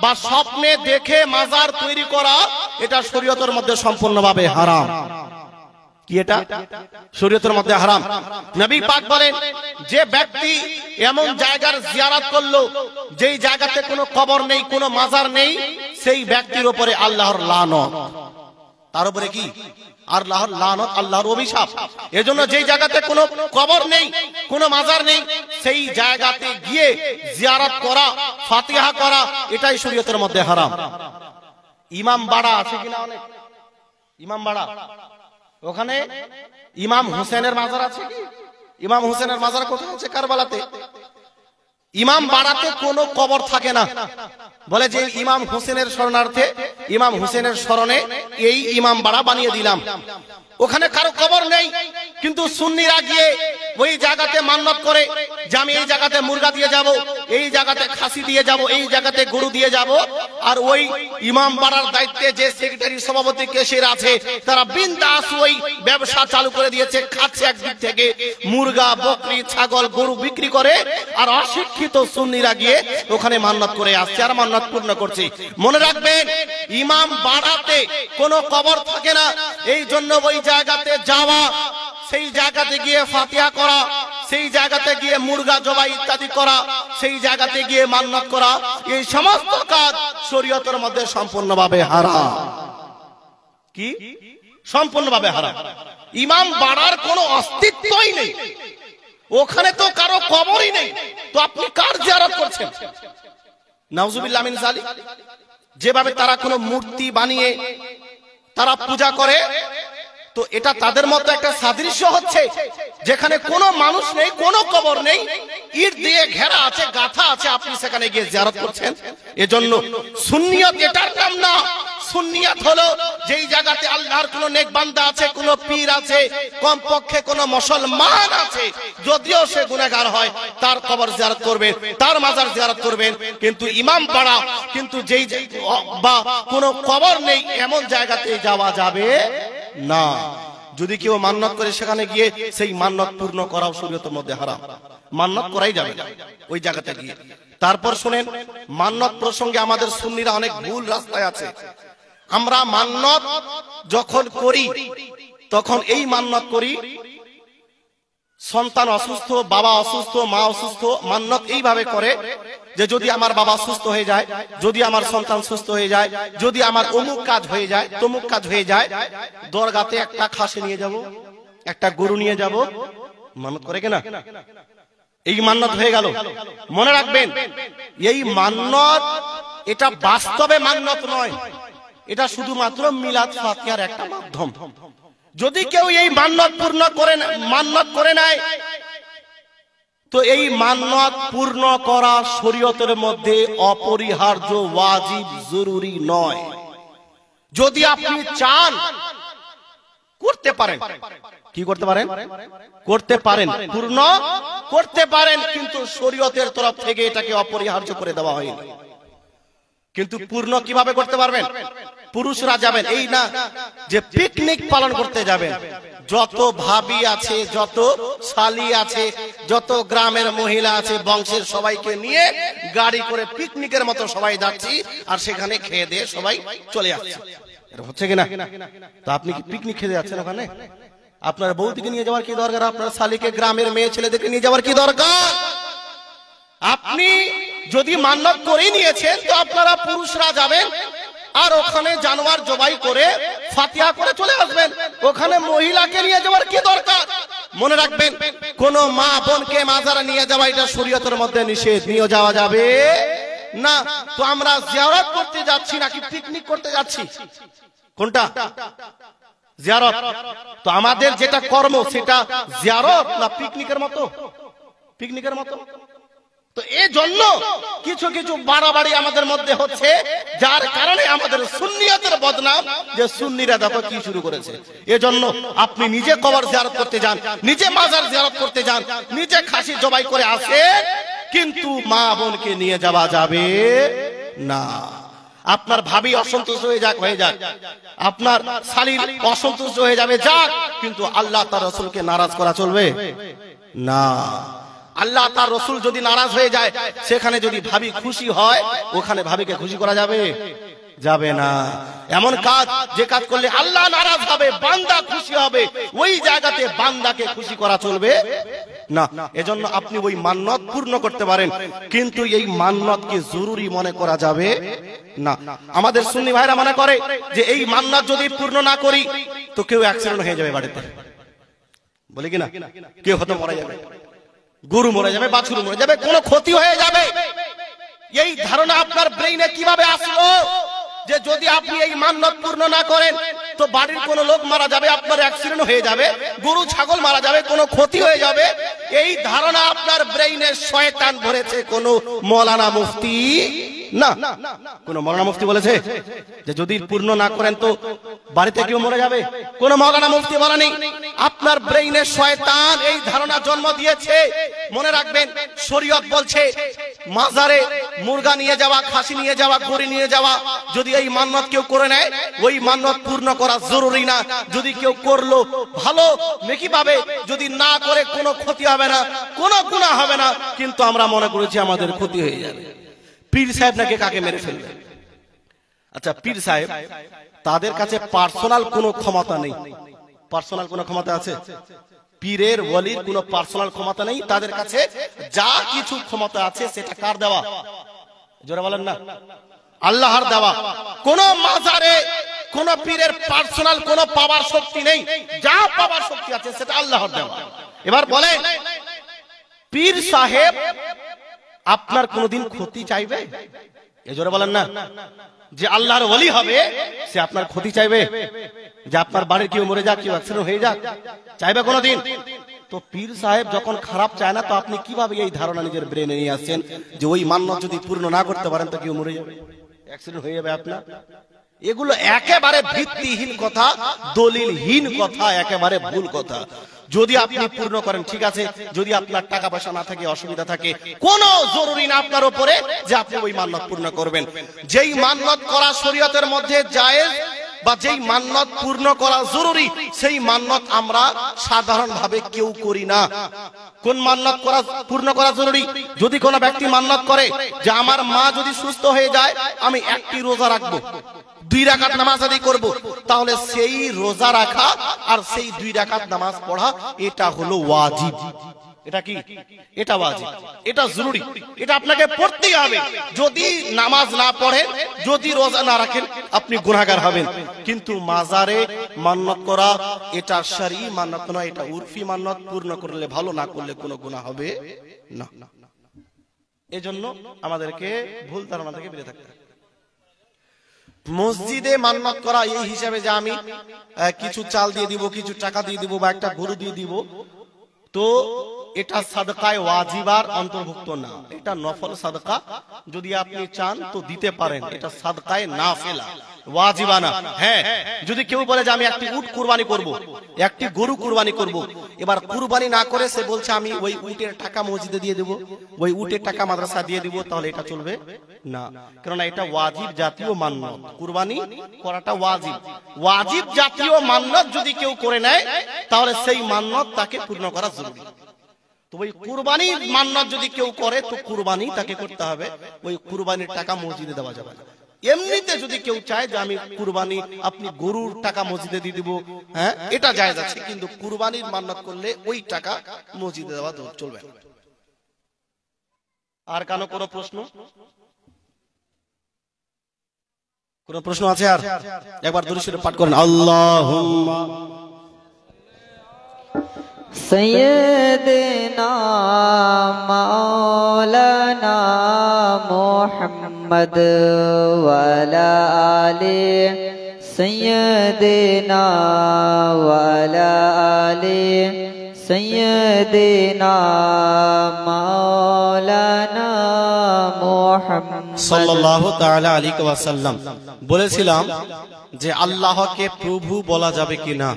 বা স্বপ্নে দেখে মাজার তৈরি করা এটা শরীয়তের মধ্যে সম্পূর্ণভাবে হারাম। কি এটা শরীয়তের মধ্যে হারাম। নবী পাক বলেন, যে ব্যক্তি এমন জায়গার জিয়ারত করলো যেই জায়গাতে কোনো কবর নেই, কোনো মাজার নেই, সেই ব্যক্তির উপরে আল্লাহর লানত। তার উপরে কি? আল্লাহর লানত, আল্লাহর অভিশাপ। এজন্য যেই জায়গাতে কোনো কবর নেই, কোনো মাজার নেই, সেই জায়গাতে গিয়ে জিয়ারত করা, ফাতিহা করা, এটাই শরীয়তের মধ্যে হারাম। ইমাম বাড়া আছে কিনা? অনেক ইমাম বাড়া, ওখানে ইমাম হুসেনের মাজার আছে কি? ইমাম হুসেনের মাজার কোথায় আছে? কারবালাতে। ইমাম বাড়াতে কোনো কবর থাকে না। বলে যে ইমাম হুসেনের শরণার্থে, ইমাম হুসেনের স্মরণে এই ইমাম বাড়া বানিয়ে দিলাম। ওখানে কারো কবর নেই, কিন্তু সুন্নিরা গিয়ে ওই জায়গাতে মান্নত করে যে আমি এই জায়গাতে মুরগা দিয়ে যাব, এই জায়গাতে খাসি দিয়ে যাব, এই জায়গাতে গরু দিয়ে যাব। আর ওই ইমাম বাড়ার দায়িত্বে যে সেক্রেটারি, সভাপতি, কেশির আছে, তারা বিন্দাস ওই ব্যবসা চালু করে দিয়েছে, খাচ্ছে একদিক থেকে মুরগা, বকরি, ছাগল, গরু বিক্রি করে। আর অশিক্ষিত সুন্নিরা গিয়ে ওখানে মান্নত করে আসছে আর মান্নত পূর্ণ করছে। মনে রাখবেন, ইমাম বাড়াতে কোনো কবর থাকে না। এই জন্য ওই জায়গাতে যাওয়া, সেই জায়গাতে গিয়ে ফাতিহা করা, সেই জায়গাতে গিয়ে মুরগা জবাই ইত্যাদি করা, সেই জায়গাতে গিয়ে মান্নত করা, এই সমস্ত কাজ শরীয়তের মধ্যে সম্পূর্ণভাবে হারাম। কি? সম্পূর্ণভাবে হারাম। ইমাম বাড়ার কোনো অস্তিত্বই নেই, ওখানে তো কারো কবরই নেই, তো আপনি কার জিয়ারত করছেন? নাউজুবিল্লাহ মিন যালিক। যেভাবে তারা কোনো মূর্তি বানিয়ে তারা পূজা করে, তো এটা তাদের মতো একটা সাদৃশ্য হচ্ছে, যেখানে কোনো মানুষ নেই, কোনো কবর নেই, ইট দিয়ে ঘেরা আছে, গাথা আছে, আপনি সেখানে গিয়ে জিয়ারত করছেন। এজন্য সুন্নিয়ত এটার নাম না। সুন্নিয়ত হলো যেই জায়গাতে আল্লাহর কোনো নেক বান্দা আছে, কোনো পীর আছে, কমপক্ষে কোনো মুসলমান আছে, যদিও সে গুনাহগার হয়, তার কবর জিয়ারত করবেন, তার মাজার জিয়ারত করবেন। কিন্তু ইমাম পাড়া, কিন্তু যেই বা কোনো কবর নেই এমন জায়গাতে যাওয়া যাবে না। যদি কেউ মান্নত করে সেখানে গিয়ে সেই মান্নত পূর্ণ করাও শরীয়তের মধ্যে হারাম। মান্নত করাই যাবে না ওই জায়গাতে গিয়ে। তারপর শুনেন, মান্নত প্রসঙ্গে আমাদের সুন্নিরা অনেক ভুল রাস্তায় আছে। আমরা মান্নত যখন করি তখন এই মান্নত করি, সন্তান অসুস্থ, বাবা অসুস্থ, মা অসুস্থ, মান্নত এইভাবে করে যে যদি আমার বাবা সুস্থ হয়ে যায়, যদি আমার সন্তান সুস্থ হয়ে যায়, যদি আমার অমুক কাজ হয়ে যায়, তমুক কাজ হয়ে যায়, দরগাতে একটা খাসি নিয়ে যাব, একটা গরু নিয়ে যাব। মান্নত করে কিনা? এই মান্নত হয়ে গেল। মনে রাখবেন, এই মান্নত এটা বাস্তবে মান্নত নয়, এটা শুধুমাত্র মিলাদ ফাতিহার একটা মাধ্যম। যদি কেউ এই মান্নত পূর্ণ করে, মান্নত করে নেয়, তো এই মান্নত পূর্ণ করা শরীয়তের মধ্যে অপরিহার্য, ওয়াজিব, জরুরি নয়। যদি আপনি চান করতে পারেন। কি করতে পারেন? করতে পারেন, পূর্ণ করতে পারেন, কিন্তু শরীয়তের তরফ থেকে এটাকে অপরিহার্য করে দেওয়া হয়নি। কিন্তু পূর্ণ কিভাবে করতে পারবেন? পুরুষরা যাবেন, এই না যে পিকনিক পালন করতে যাবেন। যত ভাবি আছে, যত শালি আছে, যত গ্রামের মহিলা আছে, বংশের সবাইকে নিয়ে গাড়ি করে পিকনিকের মতো সবাই যাচ্ছি, আর সেখানে খেয়ে দিয়ে সবাই চলে যাচ্ছে। হচ্ছে কিনা? তো আপনি কি পিকনিক খেতে যাচ্ছেন ওখানে? আপনার বউদিকে নিয়ে যাওয়ার কি দরকার? আপনার শালিকে, গ্রামের মেয়ে ছেলেদেরকে নিয়ে যাওয়ার কি দরকার? আপনি যদি মান্নত করে নিয়েছেন, তো আপনারা পুরুষরা যাবেন আর ওখানে জানোয়ার জবাই করে ফাতিহা করে চলে আসবেন। ওখানে মহিলাকে নিয়ে যাওয়ার কি দরকার? মনে রাখবেন, কোন মা বোনকে মাজারে নিয়ে যাওয়া এটা শরীয়তের মধ্যে নিষেধ। নিয়ে যাওয়া যাবে না। তো আমরা জিয়ারত করতে যাচ্ছি নাকি পিকনিক করতে যাচ্ছি? কোনটা? জিয়ারত। তো আমাদের যেটা কর্ম সেটা জিয়ারত না পিকনিকের মতো? পিকনিকের মতো। তো এই জন্য কিছু কিছু বাড়াবাড়ি আমাদের মধ্যে হচ্ছে, যার কারণে আমাদের সুন্নিয়তের বদনাম, যে সুন্নিরা দেখো কি শুরু করেছে। এজন্য আপনি নিজে কবর জিয়ারত করতে যান, নিজে মাজার জিয়ারত করতে যান, নিজে খাসি জবাই করে আসেন, কিন্তু মা বোনকে নিয়ে যাওয়া যাবে না। আপনার ভাবি অসন্তুষ্ট হয়ে যাক, আপনার শালীর অসন্তুষ্ট হয়ে যাবে যাক, কিন্তু আল্লাহ তার রাসূলকে নারাজ করা চলবে না। আল্লাহ তার রসুল যদি নারাজ হয়ে যায়, সেখানে যদি ভাবি খুশি হয়, ওখানে ভাবিকে খুশি করা যাবে? যাবে না। এমন কাজ যে কাজ করলে আল্লাহ নারাজ হবে, বান্দা খুশি হবে, ওই জায়গাতে বান্দাকে খুশি করা চলবে না। এজন্য আপনি ওই মান্নত পূর্ণ করতে পারেন, কিন্তু এই মান্নতকে জরুরি মনে করা যাবে না। আমাদের সুন্নি ভাইরা মনে করে যে এই মান্নত যদি পূর্ণ না করি তো কেউ অ্যাক্সিডেন্ট হয়ে যাবে বাড়িতে, বলে কিনা, কেউ হয়তো মারা যাবে, গরু মরে যাবে, বাছুর মরে যাবে, কোনো ক্ষতি হয়ে যাবে। এই ধারণা আপনার ব্রেইনে কিভাবে আসলো যে যদি আপনি এই মান্নত পূর্ণ না করেন তো বাড়ির কোনো লোক মারা যাবে, আপনার অ্যাক্সিডেন্ট হয়ে যাবে, গরু ছাগল মারা যাবে, কোনো ক্ষতি হয়ে যাবে? এই ধারণা আপনার ব্রেইনে শয়তান ভরেছে, কোনো মৌলানা মুফতি না। কোন মৌলানা মুফতি বলেছে যে যদি পূর্ণ না করেন তো বাড়িতে কেউ মরে যাবে? কোন মৌলানা মুফতি বলেনি। আপনার ব্রেইনে শয়তান এই ধারণা জন্ম দিয়েছে। মনে রাখবেন, শরীয়ত বলছে মাজারে মুরগা নিয়ে যাওয়া, খাসি নিয়ে যাওয়া, গরু নিয়ে যাওয়া, যদি এই মান্নত কেউ করে নেয়, ওই মান্নত পূর্ণ করা জরুরি না। যদি কেউ করলো ভালো নেকি পাবে, যদি না করে কোনো ক্ষতি হবে না, কোনো গুনাহ হবে না, কিন্তু আমরা মনে করেছি আমাদের ক্ষতি হয়ে যাবে। পীর সাহেব নাকি কাকে মেরে ফেলবে? আচ্ছা, পীর সাহেব তাদের কাছে পার্সোনাল কোনো ক্ষমতা নেই। পার্সোনাল কোনো ক্ষমতা আছে? পীরের ওয়ালির কোনো পার্সোনাল ক্ষমতা নেই। তাদের কাছে যা কিছু ক্ষমতা আছে সেটা কার দেওয়া? জোরে বলেন না, আল্লাহর দেওয়া। কোন মাজারে কোন পীরের পার্সোনাল কোন পাওয়ার শক্তি নেই। যা পাওয়ার শক্তি আছে সেটা আল্লাহর দেওয়া। এবার বলেন, পীর সাহেব আপনার কোনদিন ক্ষতি চাইবে? জোরে বলেন না। যে আল্লাহর ওলি হবে সে আপনার ক্ষতি চাইবে? যে আপনার বাড়ির কেউ মরে যাক, কেউ অ্যাক্সিডেন্ট হয়ে যাক, চাইবে কোনদিন? তো পীর সাহেব যখন খারাপ চায় না, তো আপনি কিভাবে এই ধারণা নিজের ব্রেনে নিয়ে আসছেন যে ওই মান্নত যদি পূর্ণ না করতে পারেন তো কেউ মরে যাবে, অ্যাক্সিডেন্ট হয়ে যাবে আপনার? এগুলো একেবারে ভিত্তিহীন কথা, দলিলহীন কথা, একেবারে ভুল কথা। যদি আপনি পূর্ণ করেন ঠিক আছে, যদি আপনার টাকা পয়সা না থাকে, অসুবিধা থাকে, কোনো জরুরি না আপনার উপরে যে আপনি ওই মান্নত পূর্ণ করবেন। যেই মান্নত করা শরীয়তের মধ্যে জায়েজ বা যেই মান্নত পূর্ণ করা জরুরি, সেই মান্নত আমরা সাধারণভাবে কেউ করি না। কোন মান্নত করা পূর্ণ করা জরুরি? যদি কোনো ব্যক্তি মান্নত করে যে আমার মা যদি সুস্থ হয়ে যায় আমি একটি রোজা রাখবো, 2 রাকাত নামাজ আদায় করব, তাহলে সেই রোজা রাখা আর সেই 2 রাকাত নামাজ পড়া এটা হলো ওয়াজিব। এটা কি? এটা ওয়াজিব, এটা জরুরি, এটা আপনাকে পড়তেই হবে। যদি নামাজ না পড়েন, যদি রোজা না রাখেন, আপনি গুনাহগার হবেন। কিন্তু মাজারে মান্নত করা এটা শরঈ মান্নত নয়, এটা উরফি মান্নত। পূর্ণ করলে ভালো, না করলে কোনো গুনাহ হবে না। এজন্য আমাদেরকে ভুল ধারণা থেকে বেঁচে থাকতে হবে। মসজিদে মান্নত করা এই হিসাবে যে আমি কিছু চাল দিয়ে দিব, কিছু টাকা দিয়ে দিব, বা একটা গরু দিয়ে দিব, তো এটা সাদকায়ে ওয়াজিবার অন্তর্ভুক্ত না। এটা নফল সাদকা, যদি আপনি চান তো দিতে পারেন। এটা সাদকায়ে নাফিলা, ওয়াজিবা না। হ্যাঁ, যদি কেউ বলে যে আমি একটি উট কুরবানি করব, একটি গরু কুরবানি করব, এবার কুরবানি না করে সে বলছে আমি ওই উটের টাকা মসজিদে দিয়ে দেব, ওই উটের টাকা মাদ্রাসা দিয়ে দিব, তাহলে এটা চলবে না। কেননা এটা ওয়াজিব জাতীয় মান্নত, কুরবানি করাটা ওয়াজিব। ওয়াজিব জাতীয় মান্নত যদি কেউ করে নেয়, তাহলে সেই মান্নত তাকে পূর্ণ করা জরুরি। তো ওই কুরবানির মান্নত যদি কেউ করে, তো কুরবানি তাকে করতে হবে, ওই কুরবানির টাকা মসজিদে দেওয়া যাবে না। এমনিতে যদি কেউ চায় যে আমি কুরবানি, আপনি গরুর টাকা মসজিদে দিয়ে দিব, হ্যাঁ, এটা জায়েজ আছে, কিন্তু কুরবানির মান্নত করলে ওই টাকা মসজিদে দেওয়া চলবে না। আর কানো কোনো প্রশ্ন? কোন প্রশ্ন আছে? আর একবার দুরূদ শরীফ পাঠ করেন, আল্লাহুম্মা सय्यदना मौलाना मुहम्मद वाला आले सय्यदना वाला आले सय्यदना मौलाना मुहम्मद সাল্লাল্লাহু তাআলা আলাইহি ওয়াসাল্লাম বলেছিলাম যে আল্লাহকে প্রভু বলা যাবে কিনা।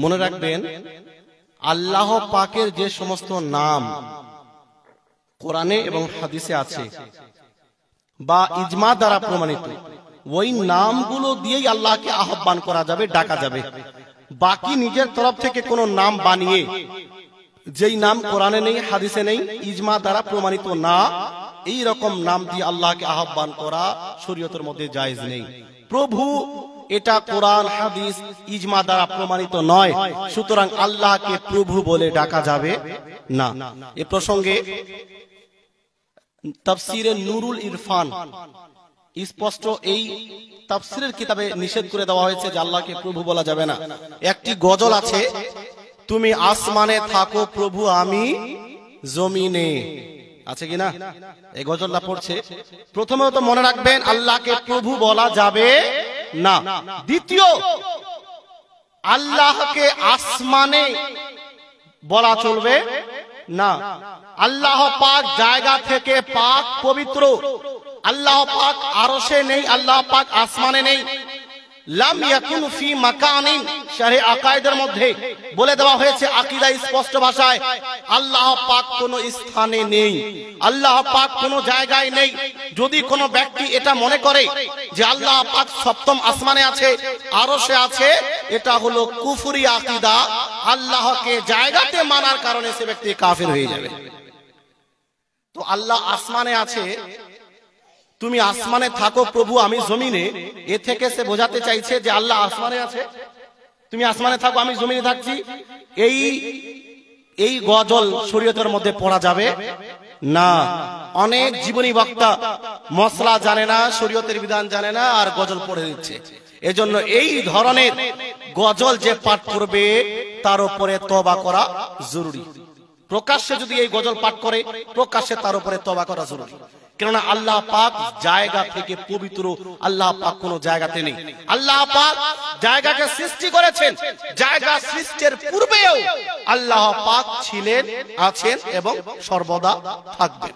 মনে রাখবেন, আল্লাহ পাকের যে সমস্ত নাম কোরআনে এবং হাদিসে আছে বা ইজমা দ্বারা প্রমাণিত, ওই নামগুলো দিয়েই আল্লাহকে আহ্বান করা যাবে, ডাকা যাবে। বাকি নিজের তরফ থেকে কোনো নাম বানিয়ে যেই নাম কোরআনে নেই, হাদিসে নেই, ইজমা দ্বারা প্রমাণিত না, এই রকম নাম দিয়ে আল্লাহকে আহ্বান করা শরীয়তের মধ্যে জায়েজ নেই। প্রভু এটা কোরআন, হাদিস, ইজমা দ্বারা প্রমাণিত নয়, সুতরাং আল্লাহকে প্রভু বলে ডাকা যাবে না। এ প্রসঙ্গে তাফসীরে নুরুল ইরফান স্পষ্ট এই তাফসীরের কিতাবে নিষেধ করে দেওয়া হয়েছে যে আল্লাহকে প্রভু বলা যাবে না। একটি গজল আছে, তুমি আসমানে থাকো প্রভু আমি জমিনে, আছে কিনা? এই গজলটা পড়ছে। প্রথমত মনে রাখবেন আল্লাহকে প্রভু বলা যাবে না। দ্বিতীয়, আল্লাহকে আসমানে বলা চলবে না। আল্লাহ পাক জায়গা থেকে পাক পবিত্র। আল্লাহ পাক আরশে নেই, আল্লাহ পাক আসমানে নেই। লাম ইয়াকুন ফি মাকানিন, শারহে আকায়েদের মধ্যে বলে দেওয়া হয়েছে আকীদা স্পষ্ট ভাষায়, আল্লাহ পাক কোন স্থানে নেই, আল্লাহ পাক কোন জায়গায় নেই। যদি কোন ব্যক্তি এটা মনে করে যে আল্লাহ পাক সপ্তম আসমানে আছে, আরশে আছে, এটা হলো কুফরি আকীদা। আল্লাহকে জায়গাতে মানার কারণে সে ব্যক্তি কাফির হয়ে যাবে। তো আল্লাহ আসমানে আছে, তুমি আসমানে থাকো প্রভু আমি জমিনে, এ থেকে সে বোঝাতে চাইছে যে আল্লাহ আসমানে আছে, তুমি আসমানে থাকো আমি জমিনে থাকছি। এই গজল শরীয়তের মধ্যে পড়া যাবে না। অনেক জীবনী বক্তা মশলা জানে না, শরীয়তের বিধান জানে না, আর গজল পড়ে দিচ্ছে। এজন্য এই ধরনের গজল যে পাঠ করবে তার উপরে তওবা করা জরুরি। প্রকাশ্যে যদি এই গজল পাঠ করে, প্রকাশ্যে তার উপরে তওবা করা জরুরি। কেননা আল্লাহ পাক জায়গা থেকে পবিত্র, আল্লাহ পাক কোন জায়গাতে নেই। আল্লাহ পাক জায়গাকে সৃষ্টি করেছেন, জায়গা সৃষ্টির পূর্বেও আল্লাহ পাক ছিলেন, আছেন এবং সর্বদা থাকবেন।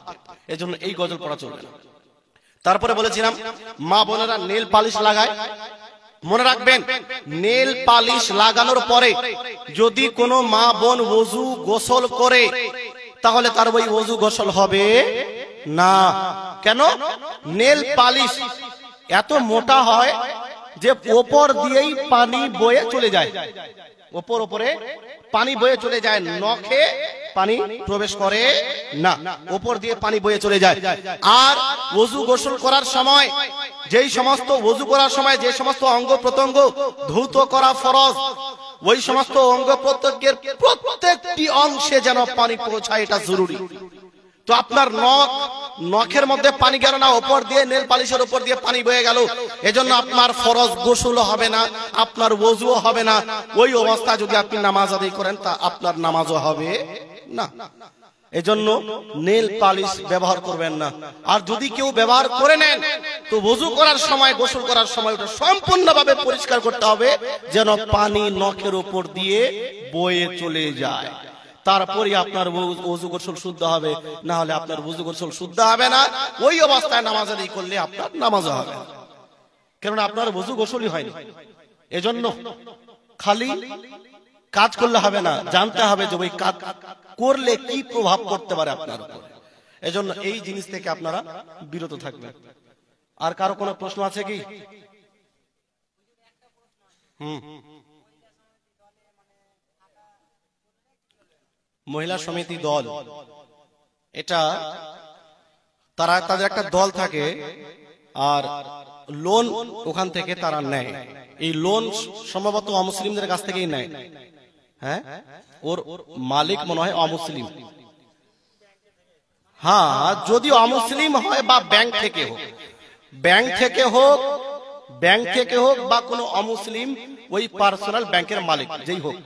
এজন্য এই গজল পড়া চলবে না। তারপরে বলেছিলাম মা বোনেরা নেল পালিশ লাগায়। মনে রাখবেন, নেল পালিশ লাগানোর পরে যদি কোনো মা বোন ওযু গোসল করে, তাহলে তার ওই ওযু গোসল হবে না। কেন? নেল পালিশ এত মোটা হয় যে ওপর দিয়েই পানি বয়ে চলে যায়, ওপরে পানি বয়ে চলে যায়, নখে পানি প্রবেশ করে না, ওপর দিয়ে পানি বয়ে চলে যায়। আর ওযু গোসল করার সময় যেই সমস্ত ওযু করার সময় যে সমস্ত অঙ্গ প্রত্যঙ্গ ধৌত করা ফরজ, ওই সমস্ত অঙ্গ প্রত্যঙ্গের প্রত্যেকটি অংশে যেন পানি পৌঁছায়, এটা জরুরি। তো আপনার নখের মধ্যে পানি গেল না, উপর দিয়ে নেল পালিশের উপর দিয়ে পানি বয়ে গেল, এজন্য আপনার ফরজ গোসল হবে না, আপনার ওযুও হবে না। ওই অবস্থায় যদি আপনি নামাজ আদায় করেন তা আপনার নামাজও হবে না। এজন্য নেল পালিশ ব্যবহার করবেন না। আর যদি কেউ ব্যবহার করে নেন তো ওযু করার সময়, গোসল করার সময় ওটা সম্পূর্ণভাবে পরিষ্কার করতে হবে, যেন পানি নখের উপর দিয়ে বয়ে চলে যায়। তারপরে আপনার ওযু গোসল শুদ্ধ হবে, না হলে আপনার ওযু গোসল শুদ্ধ হবে না। ওই অবস্থায় নামাজ আদায় করলে আপনার নামাজও হবে না, কারণ আপনার ওযু গোসলই হয়নি। এজন্য খালি কাজ করলে হবে না, জানতে হবে যে ওই কাজ করলে কি প্রভাব পড়তে পারে আপনার উপর। এজন্য এই জিনিস থেকে আপনারা বিরত থাকবেন। আর কারো কোনো প্রশ্ন আছে কি? মহিলা সমিতি দল, এটা তারা তাদের একটা দল থাকে, আর লোন ওখান থেকে তারা নেয়। এই লোন সম্ভবত অমুসলিমদের কাছ থেকেই নেয়। হ্যাঁ, ওর মালিক মনে হয় অমুসলিম। হ্যাঁ, যদি অমুসলিম হয় বা ব্যাংক থেকে হোক, ব্যাংক থেকে হোক বা কোনো অমুসলিম ওই পার্সোনাল ব্যাংকের মালিক যেই হোক,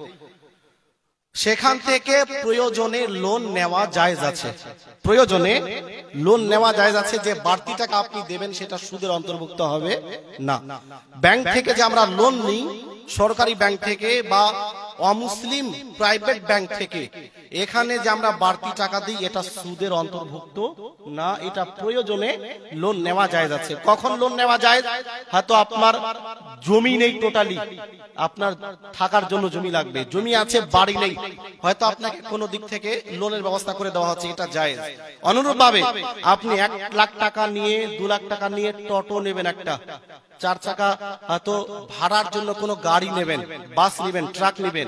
সেখান থেকে প্রয়োজনে লোন নেওয়া জায়েজ আছে। প্রয়োজনে লোন নেওয়া জায়েজ আছে। যে বাড়তি টাকা আপনি দেবেন সেটা সুদের অন্তর্ভুক্ত হবে না। ব্যাংক থেকে যে আমরা লোন নিই, সরকারি ব্যাংক থেকে বা অমুসলিম প্রাইভেট ব্যাংক থেকে, এখানে যে আমরা বাড়তি টাকা দিই এটা সুদের অন্তর্ভুক্ত না। এটা প্রয়োজনে লোন নেওয়া জায়েজ আছে। কখন লোন নেওয়া জায়েজ? হয়তো আপনার জমি নেই, টোটালি আপনার থাকার জন্য জমি লাগবে, জমি আছে বাড়ি নেই, হয়তো আপনাকে কোনো দিক থেকে লোনের ব্যবস্থা করে দেওয়া হচ্ছে, এটা জায়েজ। অনুরূপভাবে আপনি 1 লাখ টাকা নিয়ে 2 লাখ টাকা নিয়ে টোটো নেবেন, একটা 4 চাকা হয়তো ভাড়ার জন্য কোনো গাড়ি নেবেন, বাস নেবেন, ট্রাক নেবেন,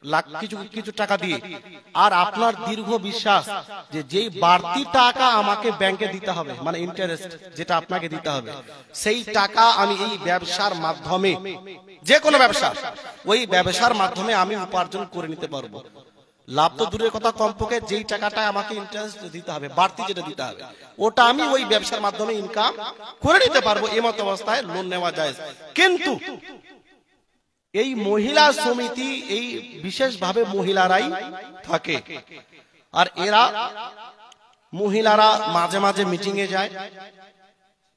লাখ কিছু কিছু টাকা দিয়ে, আর আপনার দীর্ঘ বিশ্বাস যে যেই বাড়তি টাকা আমাকে ব্যাংকে দিতে হবে, মানে ইন্টারেস্ট যেটা আপনাকে দিতে হবে, সেই টাকা আমি এই ব্যবসার মাধ্যমে, যে কোনো ব্যবসা, ওই ব্যবসার মাধ্যমে আমি উপার্জন করে নিতে পারবো। লাভ তো দূরের কথা, কমপক্ষে যেই টাকাটা আমাকে ইন্টারেস্ট দিতে হবে, বাড়তি যেটা দিতে হবে, ওটা আমি ওই ব্যবসার মাধ্যমে ইনকাম করে নিতে পারবো। এমত অবস্থায় লোন নেওয়া যায়। কিন্তু এই মহিলা সমিতি, এই বিশেষভাবে মহিলারাই থাকে, আর এরা মহিলারা মাঝে মাঝে মিটিং এ যায়,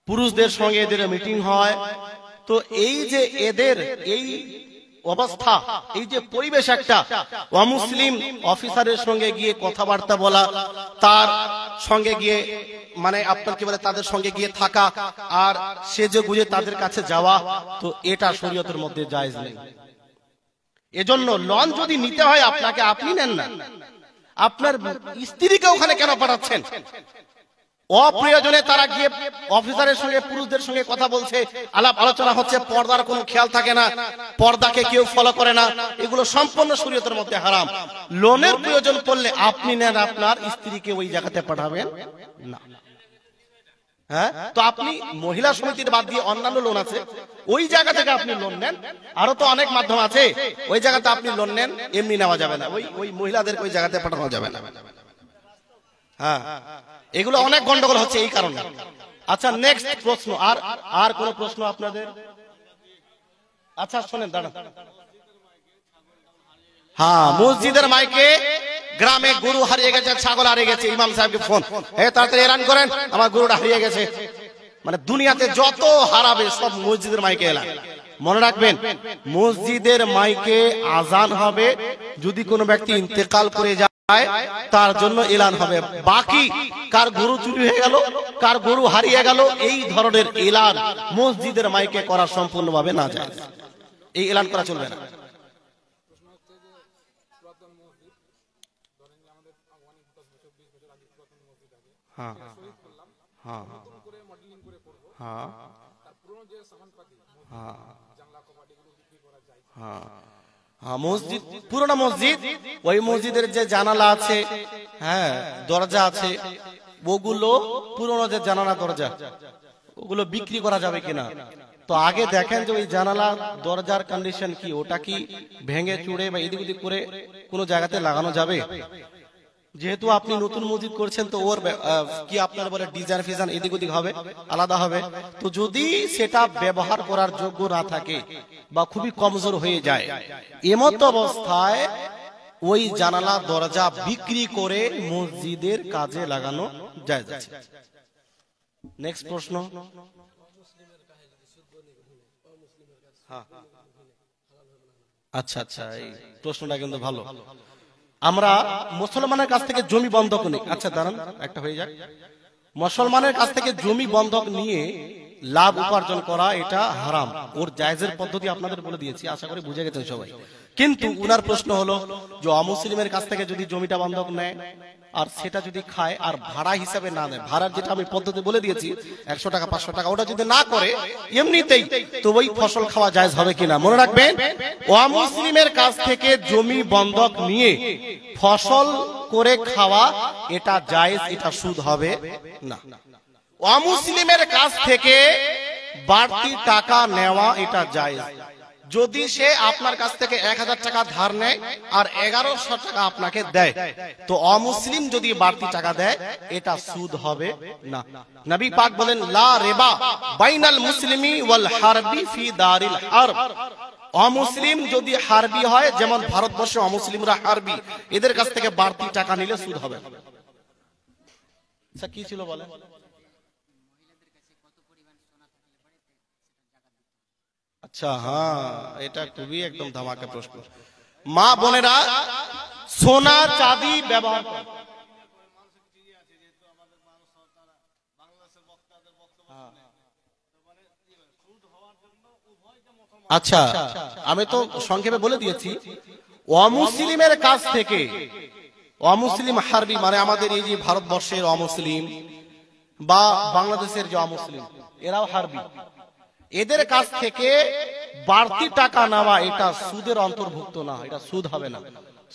পুরুষদের সঙ্গে এদের মিটিং হয়। তো এই যে এদের এই অবস্থা, এই যে পরিবেশ, একটা অমুসলিম অফিসারের সঙ্গে গিয়ে কথাবার্তা বলা, তার সঙ্গে গিয়ে মানে আপনার কি বলে তাদের সঙ্গে গিয়ে থাকা, আর সেজে গুজে তাদের কাছে যাওয়া, তো এটা শরীয়তের মধ্যে জায়েজ নেই। এজন্য লোন যদি নিতে হয় আপনাকে, আপনি নেন না, আপনার স্ত্রীকে ওখানে কেন পাঠাচ্ছেন? অপ্রয়োজনে তারা গিয়ে অফিসারের সঙ্গে, পুরুষদের সঙ্গে কথা বলছে, আলাপ আলোচনা হচ্ছে, পর্দার কোনো খেয়াল থাকে না, পর্দাকে কেউ ফলো করে না, এগুলো সম্পূর্ণ শরীয়তের মধ্যে হারাম। লোনের প্রয়োজন পড়লে আপনি নেন, আপনার স্ত্রীকে ওই জায়গাতে পাঠাবেন না। হ্যাঁ, তো আপনি মহিলা সমিতির বাদ দিয়ে অন্যান্য লোন আছে, ওই জায়গা থেকে আপনি লোন নেন। আরো তো অনেক মাধ্যম আছে, ওই জায়গাতে আপনি লোন নেন, এমনি নেওয়া যাবে না, ওই মহিলাদেরকে ওই জায়গাতে পাঠানো যাবে না। হ্যাঁ, এগুলো অনেক গন্ডগোল হচ্ছে এই কারণে। আচ্ছা, নেক্সট প্রশ্ন। আর কোন প্রশ্ন আপনাদের? আচ্ছা শোনেন, দাঁড়ান। হ্যাঁ, মসজিদের মাইকে গ্রামে গরু হারিয়ে গেছে, ছাগল হারিয়ে গেছে, ইমাম সাহেবকে ফোন, হে তাড়াতাড়ি এলান করেন আমার গরুটা হারিয়ে গেছে। মানে দুনিয়াতে যত হারাবে সব মসজিদের মাইকে এলান। মনে রাখবেন, মসজিদের মাইকে আজান হবে যদি কোনো ব্যক্তি ইন্তেকাল করে যায়, তার জন্য এলান হবে। বাকি কার গরু চুরি হয়ে গেল, কার গরু হারিয়ে গেল, এই ধরনের এলান মসজিদের মাইকে করা সম্পূর্ণভাবে না যায়। এই এলান করা চলবে না। হ্যাঁ হ্যাঁ হ্যাঁ হ্যাঁ হ্যাঁ, মসজিদ, পুরোনো মসজিদ, ওই মসজিদের যে জানালা আছে, হ্যাঁ দরজা আছে, ওগুলো পুরোনো যে জানালা দরজা, ওগুলো বিক্রি করা যাবে কিনা। তো আগে দেখেন যে ওই জানালা দরজার কন্ডিশন কি, ওটা কি ভেঙে চুড়ে বা এদিক ওদিক করে কোনো জায়গাতে লাগানো যাবে? যেহেতু আপনি নতুন মসজিদ করছেন, তো ওর কি আপনার বলে ডিজাইন ফিজাইন এদিক ওদিক হবে, আলাদা হবে। তো যদি সেটা ব্যবহার করার যোগ্য না থাকে বা খুবই কমজোর হয়ে যায়, এমত অবস্থায় ওই জানালা দরজা বিক্রি করে মসজিদের কাজে লাগানো যায়। নেক্সট প্রশ্ন। আচ্ছা আচ্ছা, এই প্রশ্নটা কিন্তু ভালো। আমরা মুসলমানের কাছ থেকে জমি বন্ধক নিই। আচ্ছা দাঁড়ান, একটা হয়ে যাক। মুসলমানের কাছ থেকে জমি বন্ধক নিয়ে লাভ উপার্জন করা এটা হারাম। ওর জায়েজের পদ্ধতি আপনাদের বলে দিয়েছি, আশা করি বুঝে গেছেন সবাই। কিন্তু উনার প্রশ্ন হলো যে অমুসলিমের কাছ থেকে যদি জমিটা বন্ধক নেয় আর সেটা যদি খায় আর ভাড়া হিসাবে না নেয়, ভাড়ার যেটা আমি পদ্ধতি বলে দিয়েছি 100 টাকা 500 টাকা, ওটা যদি না করে এমনিতেই, তো ওই ফসল খাওয়া জায়েজ হবে কিনা? মনে রাখবেন, অমুসলিমের কাছ থেকে জমি বন্ধক নিয়ে ফসল করে খাওয়া এটা জায়েজ, এটা সুদ হবে না। অমুসলিমের কাছ থেকে বাড়তি টাকা নেওয়া এটা জায়েজ। যদি সে আপনার কাছ থেকে 1000 টাকা ধার নেয় আর 1100 টাকা আপনাকে দেয়, তো অমুসলিম যদি বাড়তি টাকা দেয় এটা সুদ হবে না। নবী পাক বলেন, লা রিবা বাইনাল মুসলিমি ওয়াল হারবি ফি দারিল হারব। অমুসলিম যদি হারবি হয়, যেমন ভারতবর্ষে অমুসলিমরা হারবি, এদের কাছ থেকে বাড়তি টাকা নিলে সুদ হবে। আচ্ছা, কি ছিল বলেন? আচ্ছা, হ্যাঁ, এটা খুবই একদম ধামাকা প্রশ্ন। মা বোনেরা সোনা চাঁদি ব্যবহার করে। আচ্ছা, আমি তো সংক্ষেপে বলে দিয়েছি, অমুসলিমের কাছ থেকে, অমুসলিম হারবি মানে আমাদের এই যে ভারতবর্ষের অমুসলিম বা বাংলাদেশের যে অমুসলিম, এরাও হারবি, এদের কাছ থেকে বাড়তি টাকা নেওয়া এটা সুদের অন্তর্ভুক্ত না, এটা সুদ হবে না।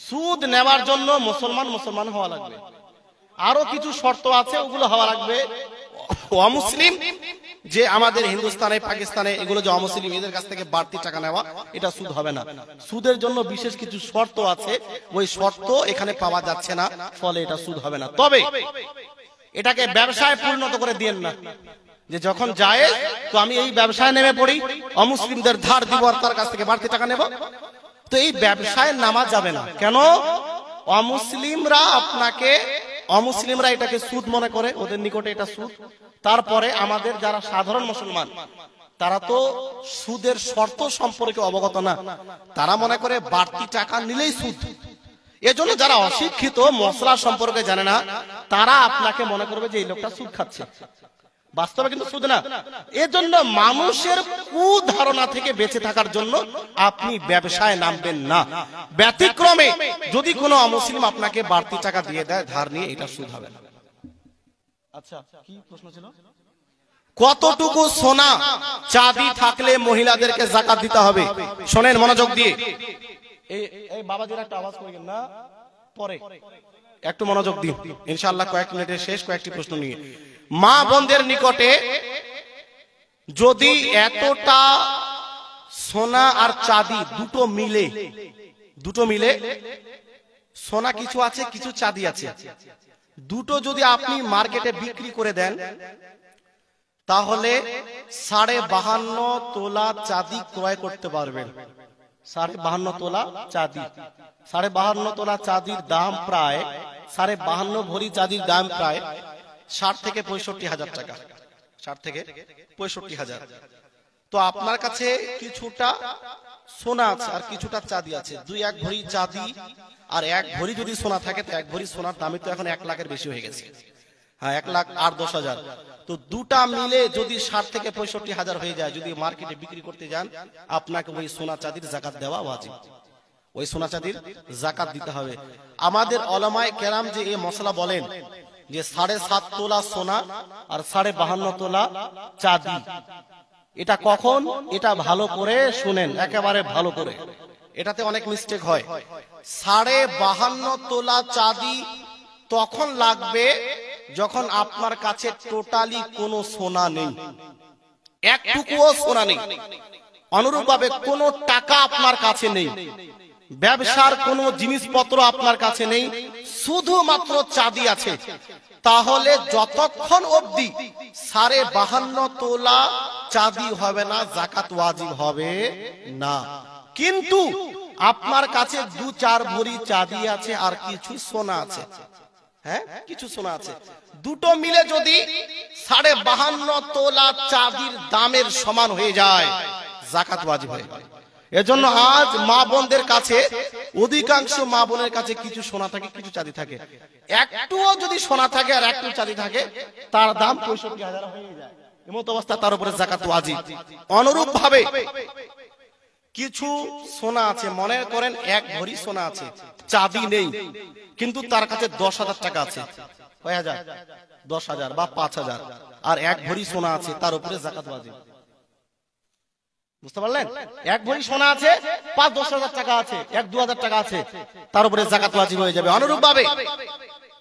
সুদ নেওয়ার জন্য মুসলমান হওয়া লাগবে, আরো কিছু শর্ত আছে, ওগুলো হওয়া লাগবে। অমুসলিম যে আমাদের হিন্দুস্তানে পাকিস্তানে এগুলো যে অমুসলিম, এদের কাছ থেকে বাড়তি টাকা নেওয়া এটা সুদ হবে না। সুদের জন্য বিশেষ কিছু শর্ত আছে, ওই শর্ত এখানে পাওয়া যাচ্ছে না, ফলে এটা সুদ হবে না। তবে এটাকে ব্যবসায় পরিণত করে দিয়েন না, যে যখন যায় তো আমি এই ব্যবসায় নেমে পড়ি, অমুসলিমদের ধার দিব আর তার কাছ থেকে বাড়তি টাকা নেব, তো এই ব্যবসায় নামা যাবে না। কেন? অমুসলিমরা এটাকে সুদ মনে করে, ওদের নিকটে এটা সুদ। তারপরে আমাদের যারা সাধারণ মুসলমান, তারা তো সুদের শর্ত সম্পর্কে অবগত না, তারা মনে করে বাড়তি টাকা নিলেই সুদ। এজন্য যারা অশিক্ষিত, মশলা সম্পর্কে জানে না, তারা আপনাকে মনে করবে যে এই লোকটা সুদ খাচ্ছে, বাস্তবে কিন্তু সুদ না। এজন্য মানুষের কুধারণা থেকে বেঁচে থাকার জন্য আপনি ব্যবসায় নামবেন না। ব্যতিক্রমে যদি কোনো অমুসলিম আপনাকে বাড়তি টাকা দিয়ে দেয় ধার নিয়ে, এটা সুদ হবে না। আচ্ছা, কি প্রশ্ন ছিল? কতটুকু সোনা চাঁদি থাকলে মহিলাদেরকে যাকাত দিতে হবে? শোনেন মনোযোগ দিয়ে। এই বাবাজিরা একটা আওয়াজ করবেন না, পরে একটু মনোযোগ দিন ইনশাআল্লাহ। কয়েক মিনিটের শেষ কয়েকটি প্রশ্ন নিয়ে মা বোনদের নিকটে যদি এতটা সোনা আর চাঁদি দুটো মিলে সোনা কিছু আছে, কিছু চাঁদি আছে, দুটো যদি আপনি মার্কেটে বিক্রি করে দেন, তাহলে 52.5 তোলা চাঁদি ক্রয় করতে পারবেন। 52.5 তোলা চাঁদি, 52.5 তোলা চাঁদির দাম প্রায় 52.5 ভরি চাঁদির দাম প্রায় 60 থেকে 65 হাজার টাকা, 60 থেকে 65 হাজার। তো আপনার কাছে কিছুটা সোনা আছে আর কিছুটা চাঁদি আছে, 2-1 ভরি চাঁদি আর 1 ভরি যদি সোনা থাকে, তো 1 ভরি সোনার দামই তো এখন 1 লাখের বেশি হয়ে গেছে। হ্যাঁ, 1,08,10,000। তো দুটা মিলে যদি 60 থেকে 65 হাজার হয়ে যায়, যদি মার্কেটে বিক্রি করতে যান, আপনাকে ওই সোনা চাঁদির যাকাত দেওয়া ওয়াজিব, ওই সোনা চাঁদির যাকাত দিতে হবে। আমাদের উলামায়ে কেরাম যে এই মশলা বলেন যে 7.5 তোলা সোনা আর 52.5 তোলা চাঁদি, এটা কখন, এটা ভালো করে শুনেন, একেবারে ভালো করে, এটাতে অনেক মিস্টেক হয়। 52.5 তোলা চাঁদি তখন লাগবে যখন আপনার কাছে টোটালি কোনো সোনা নেই, একটুকুও সোনা নেই, অনুরূপভাবে কোনো টাকা আপনার কাছে নেই, ব্যবসার কোনো জিনিসপত্র আপনার কাছে নেই, শুধুমাত্র চাঁদি আছে, তাহলে যতক্ষণ অবধি 52.5 তোলা চাঁদি হবে না, যাকাত ওয়াজিব হবে না। কিন্তু আপনার কাছে 2-4 ভরি চাঁদি আছে আর কিছু সোনা আছে, হ্যাঁ কিছু সোনা আছে, দুটো মিলে যদি 52.5 তোলা চাঁদির দামের সমান হয়ে যায়, যাকাত ওয়াজিব হয়ে যায়। এজন্য আজ মা বোনদের কাছে, অধিকাংশ মা বোনের কাছে কিছু সোনা থাকে, কিছু চাঁদি থাকে, একটুও যদি সোনা থাকে আর একটু চাঁদি থাকে, তার দাম 65,000 হয়ে যায়। এমত অবস্থা তার উপরে যাকাত ওয়াজিব। অনুরূপ ভাবে কিছু সোনা আছে, মনে করেন 1 ভরি সোনা আছে, চাঁদি নেই, কিন্তু তার কাছে 10,000 টাকা আছে, কয় হাজার? 10,000 বা 5,000, আর 1 ভরি সোনা আছে, তার উপরে যাকাত ওয়াজিব। বুঝতে পারলেন? 1 ভরি সোনা আছে, 5-10 হাজার টাকা আছে, 1-2 হাজার টাকা আছে, তার উপরে যাকাত ওয়াজিব হয়ে যাবে। অনুরূপ ভাবে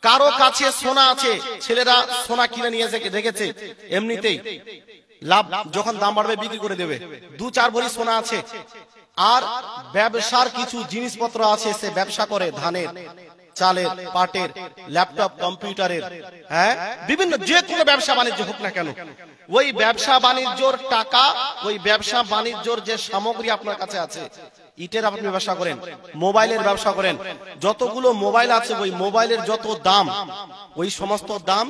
কারো কাছে সোনা আছে, ছেলেরা সোনা কিনে নিয়ে রেখেছে, এমনিতেই লাভ যখন দাম বাড়বে বিক্রি করে দেবে, 2-4 ভরি সোনা আছে, আর ব্যবসার কিছু জিনিসপত্র আছে, সে ব্যবসা করে, ধানের, চালের, পাটের, ল্যাপটপ, কম্পিউটারের, হ্যাঁ বিভিন্ন যে কোনো ব্যবসা বাণিজ্য হোক না কেন, ওই ব্যবসা বাণিজ্যর টাকা, ওই ব্যবসা বাণিজ্যর যে সামগ্রী আপনার কাছে আছে, ইটের আপনি ব্যবসা করেন, মোবাইলের ব্যবসা করেন, যতগুলো মোবাইল আছে ওই মোবাইলের যত দাম, ওই সমস্ত দাম,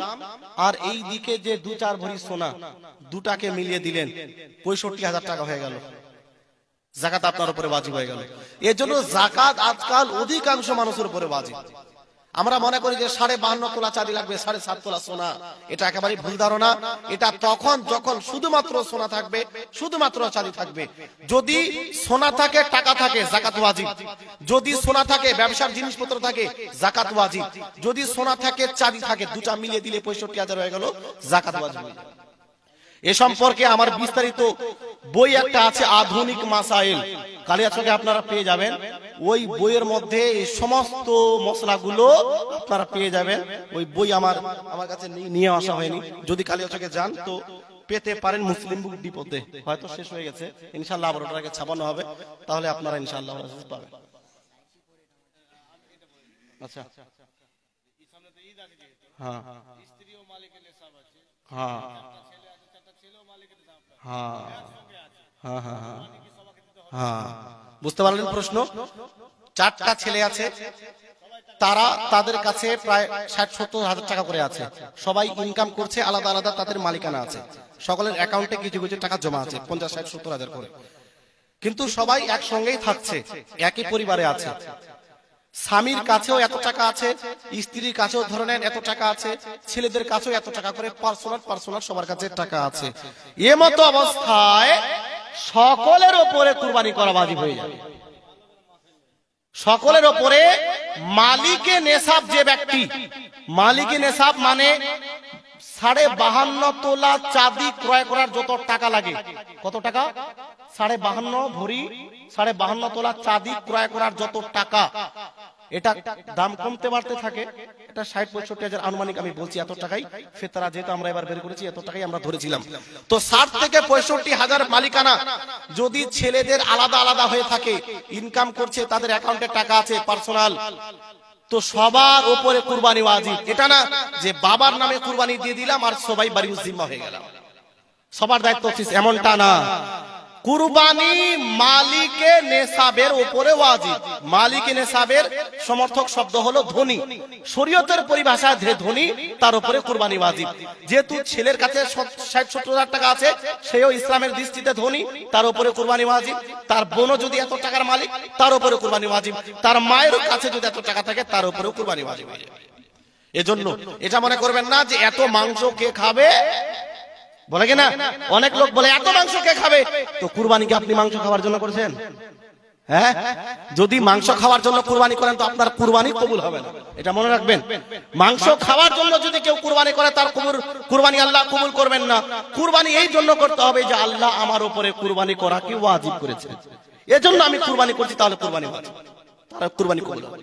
আর এই দিকে যে 2-4 ভরি সোনা, দুটাকে মিলিয়ে দিলেন, 65,000 টাকা হয়ে গেল, যাকাত আপনার উপরে ওয়াজিব হয়ে গেল। এর জন্য যাকাত আজকাল অধিকাংশ মানুষের উপরে ওয়াজিব। আমরা মনে করি যে 52.5 তোলা চাঁদি লাগবে, 7.5 তোলা সোনা, এটা একেবারে ভুল ধারণা। এটা তখন যখন শুধুমাত্র সোনা থাকবে, শুধুমাত্র চাঁদি থাকবে। যদি সোনা থাকে, টাকা থাকে, যাকাত ওয়াজিব। যদি সোনা থাকে, ব্যবসার জিনিসপত্র থাকে, যাকাত ওয়াজিব। যদি সোনা থাকে, চাঁদি থাকে, দুটা মিলিয়ে দিলে 65,000 হয়ে গেল, যাকাত ওয়াজিব। এ সম্পর্কে আমার বিস্তারিত বই একটা আছে, আধুনিক মাসাইল, কালিয়াচকে আপনারা পেয়ে যাবেন। ওই বইয়ের মধ্যে এই সমস্ত মশলাগুলো আপনারা পেয়ে যাবেন। ওই বই আমার কাছে নিয়ে আসা হয়নি, যদি কালিয়াচকে যান তো পেতে পারেন। মুসলিম বুক ডিপোতে হয়তো শেষ হয়ে গেছে, ইনশাআল্লাহ আবার ওটাকে ছাপানো হবে, তাহলে আপনারা ইনশাআল্লাহ পাবেন। আচ্ছা, হ্যাঁ হ্যাঁ হ্যাঁ হ্যাঁ হ্যাঁ হ্যাঁ, বুঝতে পারলেন প্রশ্ন? 4টা ছেলে আছে, তাদের কাছে প্রায় 60-70 হাজার টাকা করে আছে, সবাই ইনকাম করছে, আলাদা আলাদা তাদের মালিকানা আছে, সকলের অ্যাকাউন্টে কিছু কিছু টাকা জমা আছে, 50-60-70 হাজার করে, কিন্তু সবাই একসঙ্গেই থাকছে, একই পরিবারে আছে। স্বামীর কাছেও এত টাকা আছে, স্ত্রীর কাছেও ধরনের এত টাকা আছে, ছেলেদের কাছেও এত টাকা করে, পার্সোনাল সবার কাছে টাকা আছে। এ মতো অবস্থায় সকলের ওপরে কুরবানি করা ওয়াজিব হয়ে যাবে। সকলের ওপরে মালিকে নেসাব, যে ব্যক্তি মালিকে নেসাব মানে 52.5 তোলা চাঁদি ক্রয় করার যত টাকা লাগে, কত টাকা? 52.5 ভরি, 52.5 তোলা চাঁদি ক্রয় করার যত টাকা, এটা দাম কমতে বাড়তে থাকে, এটা 60-65 হাজার আনুমানিক আমি বলছি, এত টাকাই ফেতরা যেহেতু আমরা এবার বের করেছি, এত টাকাই আমরা ধরেছিলাম। তো 60 থেকে 65 হাজার মালিকানা যদি ছেলেদের আলাদা আলাদা হয়ে থাকে, ইনকাম করছে, তাদের অ্যাকাউন্টে টাকা আছে পার্সোনাল, তো সবার উপরে কুরবানি ওয়াজিব। এটা না যে বাবার নামে কুরবানি দিয়ে দিলাম আর সবাই বাড়ির জিম্মা হয়ে গেল, সবার দায়িত্ব অফিস, এমনটা না। কুরবানি মালিকে নেসাবের উপরে ওয়াজিব। মালিকে নেসাবের সমর্থক শব্দ হলো ধনী, শরীয়তের পরিভাষায় যে ধনী তার উপরে কুরবানি ওয়াজিব। যেহেতু ছেলের কাছে 60-70 হাজার টাকা আছে, সেও ইসলামের দৃষ্টিতে ধনী, তার উপরে কুরবানি ওয়াজিব। তার বোনও যদি এত টাকার মালিক, তার উপরে কুরবানি ওয়াজিব। তার মায়ের কাছে যদি এত টাকা থাকে, তার উপরেও কুরবানি ওয়াজিব হয়ে যাবে। এজন্য এটা মনে করবেন না যে এত মাংস কে খাবে, বলে কিনা অনেক লোক বলে এত মাংস কে খাবে, তো কুরবানি কি আপনি মাংস খাওয়ার জন্য করেছেন? হ্যাঁ, যদি মাংস খাওয়ার জন্য কুরবানি করেন তো আপনার কুরবানি কবুল হবে না, এটা মনে রাখবেন। মাংস খাওয়ার জন্য যদি কেউ কুরবানি করে, তার কুরবানি আল্লাহ কবুল করবেন না। কুরবানি এই জন্য করতে হবে যে আল্লাহ আমার উপরে কুরবানি করা কি ওয়াজিব করেছে, এজন্য আমি কুরবানি করছি, তাহলে কুরবানি ওয়াজিব, তাহলে কুরবানি কবুল হবে।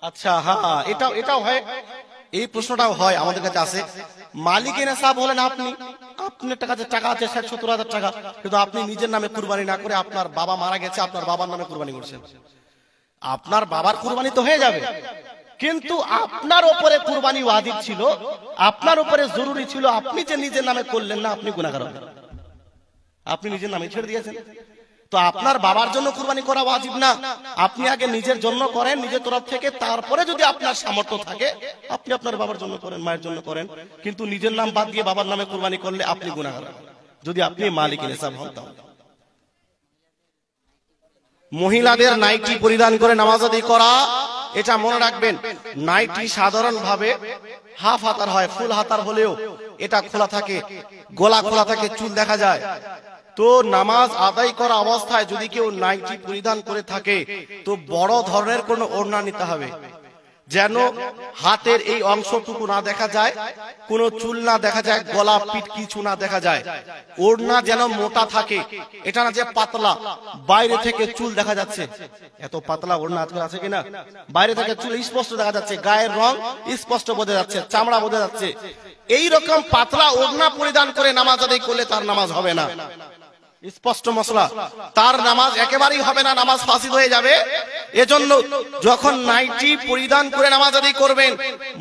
আচ্ছা, হ্যাঁ, এটাও হয়, এই প্রশ্নটাও হয় আমাদের কাছে আছে। মালিকে নেসাব হলেন আপনি, আপনার কাছে টাকা আছে 60-70 হাজার টাকা, কিন্তু আপনি নিজের নামে কুরবানি না করে আপনার বাবা মারা গেছে, আপনার বাবার নামে কুরবানি করছেন। আপনার বাবার কুরবানি তো হয়ে যাবে, কিন্তু আপনার উপরে কুরবানি ওয়াজিব ছিল, আপনার উপরে জরুরি ছিল, আপনি যে নিজের নামে করলেন না, আপনি গুনাহগার হবেন, আপনি নিজের নামে ছেড়ে দিয়েছেন। তো আপনার বাবার জন্য কুরবানি করা ওয়াজিব না, আপনি আগে নিজের জন্য করেন, নিজের তরফ থেকে, তারপরে যদি আপনার সামর্থ্য থাকে আপনি আপনার বাবার জন্য করেন, মায়ের জন্য করেন, কিন্তু নিজের নাম বাদ দিয়ে বাবার নামে কুরবানি করলে আপনি গুনাহগার হবেন, যদি আপনি মালিক নেসাব হন। তাহলে মহিলাদের নাইটি পরিধান করে নামাজ আদায় করা, এটা মনে রাখবেন, নাইটি সাধারণভাবে হাফ হাতার হয়, ফুল হাতার হলেও এটা খোলা থাকে, গলা খোলা থাকে, চুল দেখা যায়। তো নামাজ আদায় করা অবস্থায় যদি কেউ নাইটি পরিধান করে থাকে, তো বড় ধরনের কোন ওড়না নিতে হবে, যেন হাতের এই অংশটুকু না দেখা যায়, কোন চুল না দেখা যায়, গলা পিঠ কিছু না দেখা যায়। ওড়না যেন মোটা থাকে, এটা না যে পাতলা, বাইরে থেকে চুল দেখা যাচ্ছে, এত পাতলা ওড়না আজকাল আছে কিনা, বাইরে থেকে চুল স্পষ্ট দেখা যাচ্ছে, গায়ের রং স্পষ্ট বোঝা যাচ্ছে, চামড়া বোঝা যাচ্ছে। এই রকম পাতলা ওড়না পরিধান করে নামাজ আদায় করলে তার নামাজ হবে না, স্পষ্ট মশলা, তার নামাজ একেবারেই হবে না, নামাজ ফাসিদ হয়ে যাবে। এজন্য যখন নাইটি পরিধান করে নামাজ আদায় করবেন,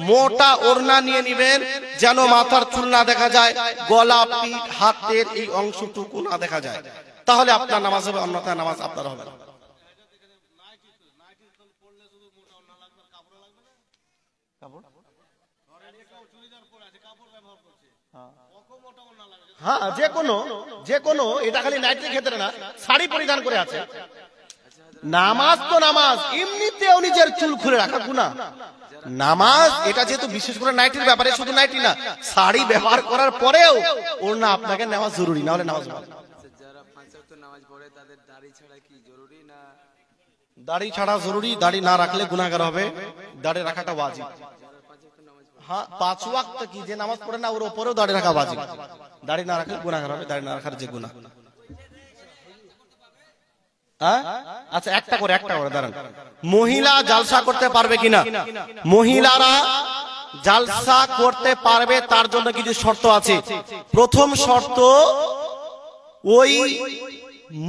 মোটা ওড়না নিয়ে নিবেন, যেন মাথার চুল না দেখা যায়, গলা পিঠ হাতের এই অংশটুকু না দেখা যায়, তাহলে আপনার নামাজ হবে, অন্যথায় নামাজ আপনার হবে না। হ্যাঁ, যে কোনো এটা খালি নাইটির ক্ষেত্রে না, শাড়ি পরিধান করে আছে, নামাজ তো নামাজ, এমনিতেও নিজের চুল খুলে রাখা গুনাহ। নামাজ এটা যেহেতু বিশেষ করে নাইটির ব্যাপারে, শুধু নাইটি না, শাড়ি ব্যবহার করার পরেও ওর না আপনাকে নেওয়া জরুরি, না হলে নামাজ হবে না। দাড়ি ছাড়া জরুরি, দাড়ি না রাখলে গুনাহগার হবে, দাড়ি রাখাটা ওয়াজিব। হ্যাঁ, 5 ওয়াক্ত কি যে নামাজ পড়ে না ওর উপরেও দাড়ি রাখা ওয়াজিব। দাড়ি না রাখলে গুনাহগার হবে, দাড়ি না রাখার যে গুনাহ। হ্যাঁ, আচ্ছা একটা করে দাঁড়ান। মহিলা জালসা করতে পারবে কিনা? মহিলারা জালসা করতে পারবে, তার জন্য কিছু শর্ত আছে। প্রথম শর্ত, ওই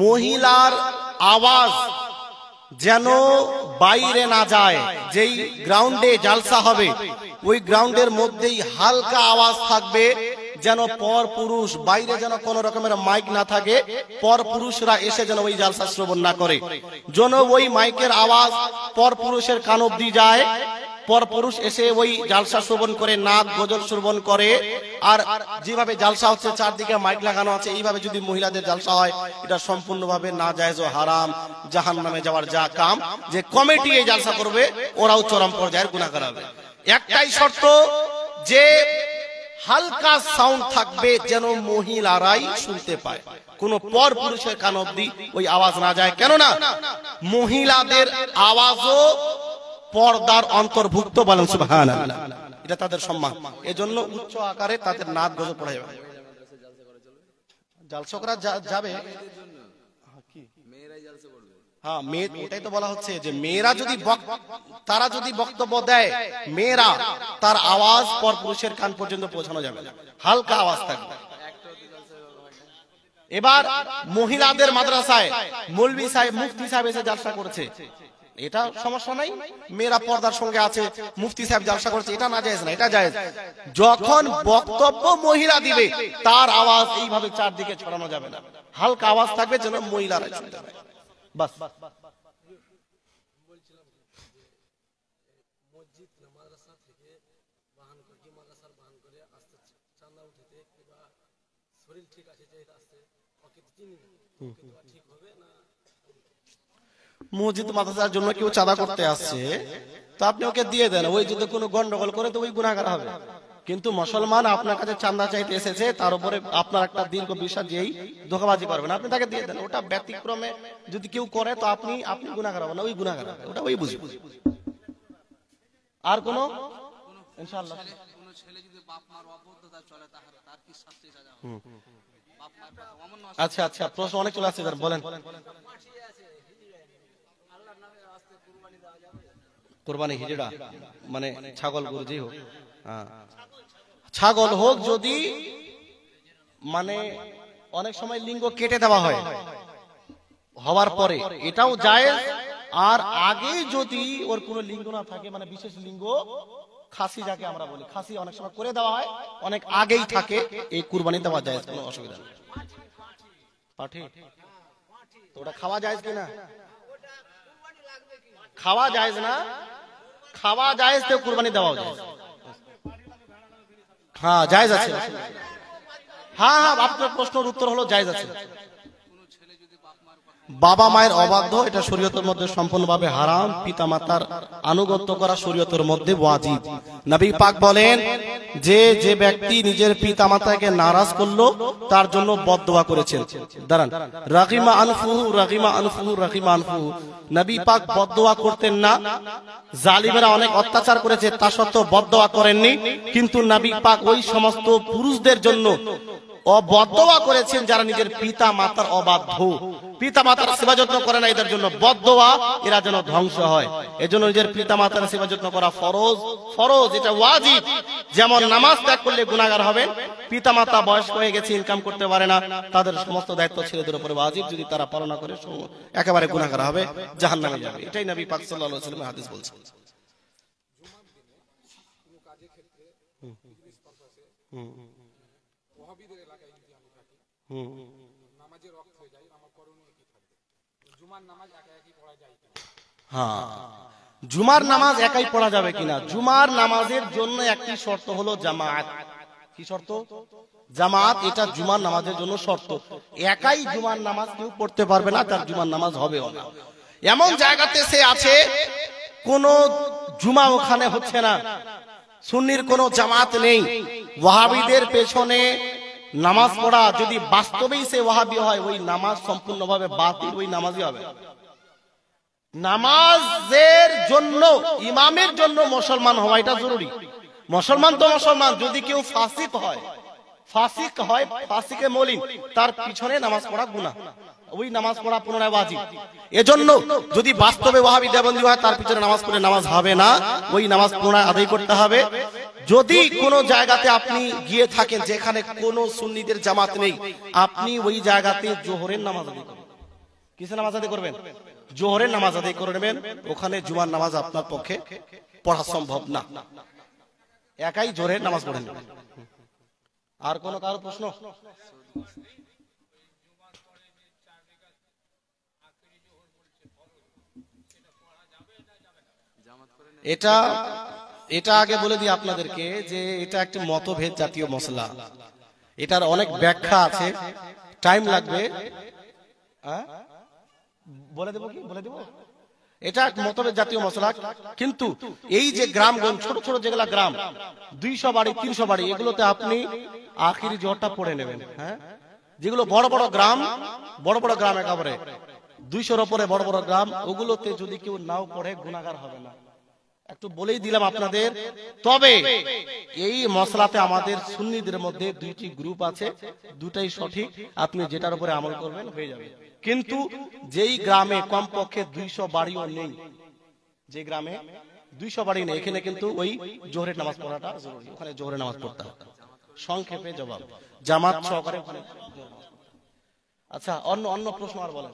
মহিলার আওয়াজ যেন বাইরে না যায়। যেই গ্রাউন্ডে জালসা হবে ওই গ্রাউন্ডের মধ্যেই হালকা আওয়াজ থাকবে, যেন পর পুরুষ বাইরে যেন কোন রকমের মাইক না থাকে, পর পুরুষরা এসে যেন ওই জালসা শ্রবণ না করে, যেন ওই মাইকের আওয়াজ পর পুরুষের কান অবধি যায়, পর পুরুষ এসে ওই জালসা শ্রবণ করে, নাচ গজল শ্রবণ করে। আর যেভাবে জালসা হচ্ছে চারদিকে মাইক লাগানো আছে, এইভাবে যদি মহিলাদের জালসা হয় এটা সম্পূর্ণভাবে নাজায়েজ ও হারাম, জাহান্নামে যাওয়ার যা কাম। যে কমিটি এই জালসা করবে ওরাও চরম পর্যায়ের গুনাহগার হবে। একটাই শর্ত, যে হালকা সাউন্ড থাকবে, যেন মহিলারাই শুনতে পায়, কোন পর পুরুষের কান অবধি ওই আওয়াজ না যায়। কেননা মহিলাদের আওয়াজও পর্দার অন্তর্ভুক্ত, বলেন সুবহানাল্লাহ, এটা তাদের সম্মান। এজন্য উচ্চ আকারে তাদের নাচ গজল পড়া যাবে। জালসা করা যাবে, হ্যাঁ মেয়ে, ওটাই তো বলা হচ্ছে যে মেয়েরা যদি তারা যদি বক্তব্য দেয়, মেয়েরা তার আওয়াজ পর পুরুষের কান পর্যন্ত পৌঁছানো যাবে না, হালকা আওয়াজ থাকবে। এবার মহিলাদের মাদ্রাসায় মৌলভী সাহেব, মুফতি সাহেব এসে জালসা করেছে, এটা সমস্যা নাই, মেয়েরা পর্দার সঙ্গে আছে, মুফতি সাহেব জালসা করছে, এটা না জায়েজ না, এটা জায়েজ। যখন বক্তব্য মহিলা দিবে তার আওয়াজ এইভাবে চারদিকে ছড়ানো যাবে না, হালকা আওয়াজ থাকবে, যেন মহিলারা শুনতে পায়, বাস। মসজিদ মাদ্রাসার জন্য কেউ চাঁদা করতে আসছে, তো আপনি ওকে দিয়ে দেন, ওই যদি কোনো গন্ডগোল করে তো ওই গুনাহগার হবে। কিন্তু মুসলমান আপনার কাছে চাঁদা চাইতে এসেছে, তার উপরে আপনার একটা দীর্ঘ বিশ্বাস, যেই ধোঁকাবাজি করবেন, আপনি তাকে দিয়ে দেন। ওটা ব্যতিক্রমে যদি কেউ করে তো আপনি গুনাহগার হবেন না, ওই গুনাহগার হবে, ওটা ওই বুঝবে। আর কোন ইনশাআল্লাহ কোন ছেলে যদি বাপ মার অবদ্ধতা চলে, তার কি শাস্তি সাজা হবে? আচ্ছা আচ্ছা, প্রশ্ন অনেক চলে আসছে, বলেন। কুরবানি হিজড়া মানে ছাগল গরু যেই হোক, ছাগল হোক, যদি মানে অনেক সময় লিঙ্গ কেটে দেওয়া হয় হওয়ার পরে, এটাও জায়েজ। আর আগে যদি ওর কোনো লিঙ্গ না থাকে, মানে বিশেষ লিঙ্গ, খাসি যাকে আমরা বলি, খাসি অনেক সময় করে দেওয়া হয়, অনেক আগেই থাকে, এই কুরবানি দেওয়া জায়েজ, কোনো অসুবিধা নেই। পাঠি তো ওটা খাওয়া জায়েজ কিনা? খাওয়া জায়েজ না, খাওয়া জায়েজ, তো কুরবানি দেওয়া জায়েজ। হ্যাঁ জায়েজ আছে, হ্যাঁ হ্যাঁ, আপনার প্রশ্নের উত্তর হলো জায়েজ আছে। বাবা মায়ের অবাধ্য, এটা শরীয়তের মধ্যে সম্পূর্ণভাবে হারাম। পিতা মাতার আনুগত্য করা শরীয়তের মধ্যে ওয়াজিব। নবী পাক বলেন যে যে ব্যক্তি নিজের পিতা মাতাকে নারাজ করলো তার জন্য বদদোয়া করেছেন। দাঁড়ান, রাগিমা আনফুহু রাগিমা আনফুহু রাগিমা আনফুহু, নবী পাক বদদোয়া করতেন না। জালিমেরা অনেক অত্যাচার করেছে, তা সত্ত্বেও বদদোয়া করেননি। কিন্তু নবী পাক ওই সমস্ত পুরুষদের জন্য বদদোয়া করেছেন যারা নিজের পিতা মাতার অবাধ্য, পিতা মাতার সেবা যত্ন করে না, এদের জন্য বদদোয়া, এরা যেন ধ্বংস হয়। এজন্য নিজের পিতা মাতার সেবা যত্ন করা ফরজ, ফরজ, এটা ওয়াজিব। যেমন নামাজ ত্যাগ করলে গুনাহগার হবেন, পিতা মাতা বয়স্ক হয়ে গেছে, ইনকাম করতে পারে না, তাদের সমস্ত দায়িত্ব ছেলেদের উপরে ওয়াজিব, যদি তারা পালন না করে একেবারে গুনাহগার হবে, জাহান্নামে যাবে। এটাই নবী পাক সাল্লাল্লাহু আলাইহি ওয়াসাল্লামের হাদিস বলছে। হ্যাঁ, জুমার নামাজ একাই পড়া যাবে কিনা? জুমার নামাজের জন্য একটি শর্ত হলো জামাত। কি শর্ত? জামাত, এটা জুমার নামাজের জন্য শর্ত। একাই জুমার নামাজ কেউ পড়তে পারবে না, তার জুমার নামাজ হবে না। এমন জায়গাতে সে আছে কোন জুমা ওখানে হচ্ছে না, সুন্নির কোন জামাত নেই, ওয়াহাবিদের পেছনে নামাজ পড়া, যদি বাস্তবেই সে ওয়াহাবি হয়, ওই নামাজ সম্পূর্ণভাবে বাতিল, ওই নামাজই হবে। নামাজের জন্য ইমামের জন্য মুসলমান হওয়া এটা জরুরি। মুসলমান তো মুসলমান, যদি কেউ ফাসিক হয় ফাসিকে মলিন, তার পিছনে নামাজ পড়া গুনাহ, ওই নামাজ পড়া পুনরায় ওয়াজিব। এজন্য যদি বাস্তবে ওয়াহাবি দেওবন্দি হয়, তার পিছনে নামাজ পড়ে নামাজ হবে না, ওই নামাজ পুনরায় আদায় করতে হবে। যদি কোনো জায়গাতে আপনি গিয়ে থাকেন যেখানে কোনো সুন্নিদের জামাত নেই, আপনি ওই জায়গাতে জোহরের নামাজ আদায় করবেন। কিসের নামাজ আদায় করবেন? জোহরের নামাজ আদায় করে নেবেন। ওখানে জুমার নামাজ আপনার পক্ষে পড়া সম্ভব না, একাই জোহরের নামাজ পড়ে নেবেন। আর কোনো কারো প্রশ্ন? এটা আগে বলে দিই আপনাদেরকে যে এটা একটি মতভেদ জাতীয় মশলা, এটার অনেক ব্যাখ্যা আছে, টাইম লাগবে। বলে দেবো কি? বলে দেবো। এটা এক মতভেদ জাতীয় মশলা, কিন্তু এই যে গ্রামগঞ্জ, ছোট ছোট যেগুলা গ্রাম, 200 বাড়ি 300 বাড়ি, এগুলোতে আপনি আখিরি জোহরটা পড়ে নেবেন। হ্যাঁ, যেগুলো বড় বড় গ্রাম একেবারে 200-র উপরে বড় বড় গ্রাম, ওগুলোতে যদি কেউ নাও পড়ে গুনাহগার হবে না। একটু বলেই দিলাম আপনাদের। তবে এই মশলাতে আমাদের সুন্নিদের মধ্যে 2টি গ্রুপ আছে, দুটাই সঠিক, আপনি যেটার উপরে আমল করবেন হয়ে যাবে। কিন্তু যেই গ্রামে কমপক্ষে 200 বাড়িও নেই, যে গ্রামে 200 বাড়ি নেই, এখানে কিন্তু ওই জোহরের নামাজ পড়াটা জরুরি, ওখানে জোহরের নামাজ পড়তে হবে। সংক্ষেপে জবাব, জামাত সহকারে ওখানে। আচ্ছা, অন্য প্রশ্ন আর বলেন।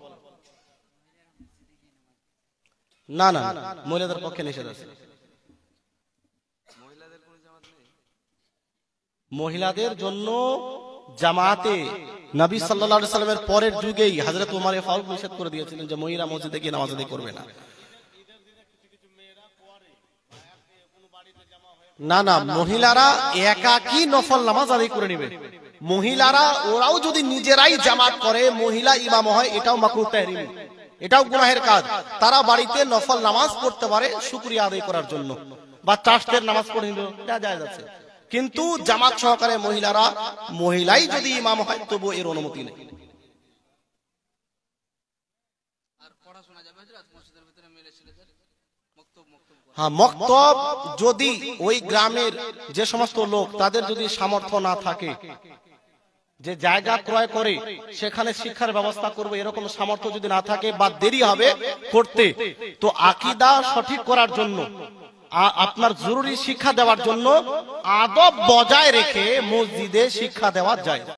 না না, মহিলাদের পক্ষে নিষেধ আছে। মহিলাদের জন্য জামাতে নবী সাল্লাল্লাহু আলাইহি সাল্লামের পরের যুগেই হযরত ওমর ফারুক নিষেধ করে দিয়েছিলেন যে মহিলা মসজিদে গিয়ে নামাজ আদায় করবে না। না না, মহিলারা একাকী নফল নামাজ আদায় করে নেবে। মহিলারা ওরাও যদি নিজেরাই জামাত করে, মহিলা ইমাম হয়, এটাও মাকরুহ তাহরিম, এটাও গুনাহের কাজ। তারা বাড়িতে নফল নামাজ পড়তে পারে শুকরিয়া আদায় করার জন্য, বা চাষের নামাজ পড়ে নিল, এটা জায়েজ আছে। কিন্তু জামাত সহকারে মহিলাই যদি ইমাম হয়, তবু এর অনুমতি নেই। হ্যাঁ, মক্তব যদি ওই গ্রামের যে সমস্ত লোক, তাদের যদি সামর্থ্য না থাকে যে জায়গা ক্রয় করে সেখানে শিক্ষার ব্যবস্থা করবে, এরকম সামর্থ্য যদি না থাকে বা দেরি হবে করতে, তো আকীদা সঠিক করার জন্য, আপনার জরুরি শিক্ষা দেওয়ার জন্য আদব বজায় রেখে মসজিদে শিক্ষা দেওয়া যায়।